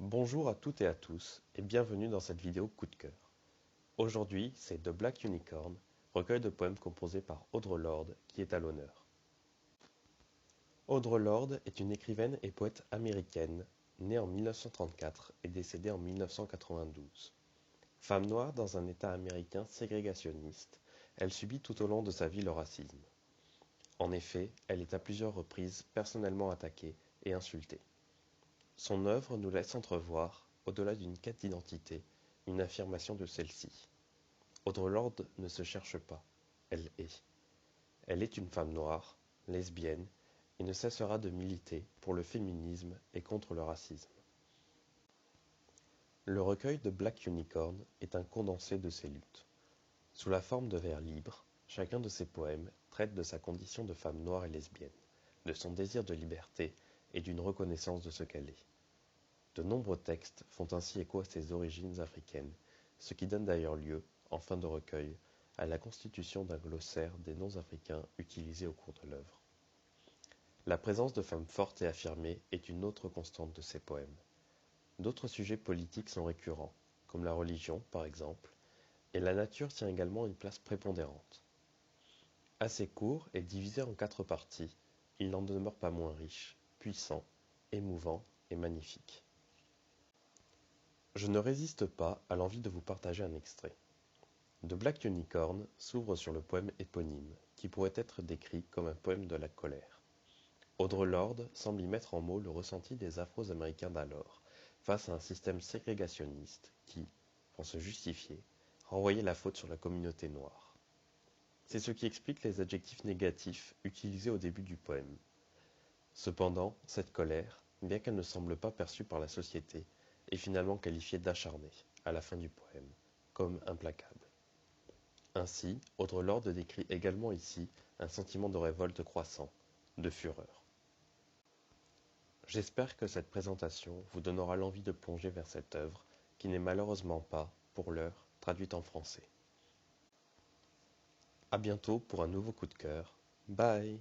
Bonjour à toutes et à tous et bienvenue dans cette vidéo coup de cœur. Aujourd'hui, c'est The Black Unicorn, recueil de poèmes composé par Audre Lorde qui est à l'honneur. Audre Lorde est une écrivaine et poète américaine, née en 1934 et décédée en 1992. Femme noire dans un État américain ségrégationniste, elle subit tout au long de sa vie le racisme. En effet, elle est à plusieurs reprises personnellement attaquée et insultée. Son œuvre nous laisse entrevoir, au-delà d'une quête d'identité, une affirmation de celle-ci. Audre Lorde ne se cherche pas, elle est. Elle est une femme noire, lesbienne, et ne cessera de militer pour le féminisme et contre le racisme. Le recueil de Black Unicorn est un condensé de ses luttes. Sous la forme de vers libres, chacun de ses poèmes traite de sa condition de femme noire et lesbienne, de son désir de liberté et d'une reconnaissance de ce qu'elle est. De nombreux textes font ainsi écho à ses origines africaines, ce qui donne d'ailleurs lieu, en fin de recueil, à la constitution d'un glossaire des noms africains utilisés au cours de l'œuvre. La présence de femmes fortes et affirmées est une autre constante de ses poèmes. D'autres sujets politiques sont récurrents, comme la religion par exemple, et la nature tient également une place prépondérante. Assez court et divisé en 4 parties, il n'en demeure pas moins riche, puissant, émouvant et magnifique. Je ne résiste pas à l'envie de vous partager un extrait. The Black Unicorn s'ouvre sur le poème éponyme, qui pourrait être décrit comme un poème de la colère. Audre Lorde semble y mettre en mots le ressenti des Afro-Américains d'alors, face à un système ségrégationniste qui, pour se justifier, renvoyait la faute sur la communauté noire. C'est ce qui explique les adjectifs négatifs utilisés au début du poème. Cependant, cette colère, bien qu'elle ne semble pas perçue par la société, est finalement qualifiée d'acharnée, à la fin du poème, comme implacable. Ainsi, Audre Lorde décrit également ici un sentiment de révolte croissant, de fureur. J'espère que cette présentation vous donnera l'envie de plonger vers cette œuvre, qui n'est malheureusement pas, pour l'heure, traduite en français. À bientôt pour un nouveau coup de cœur. Bye!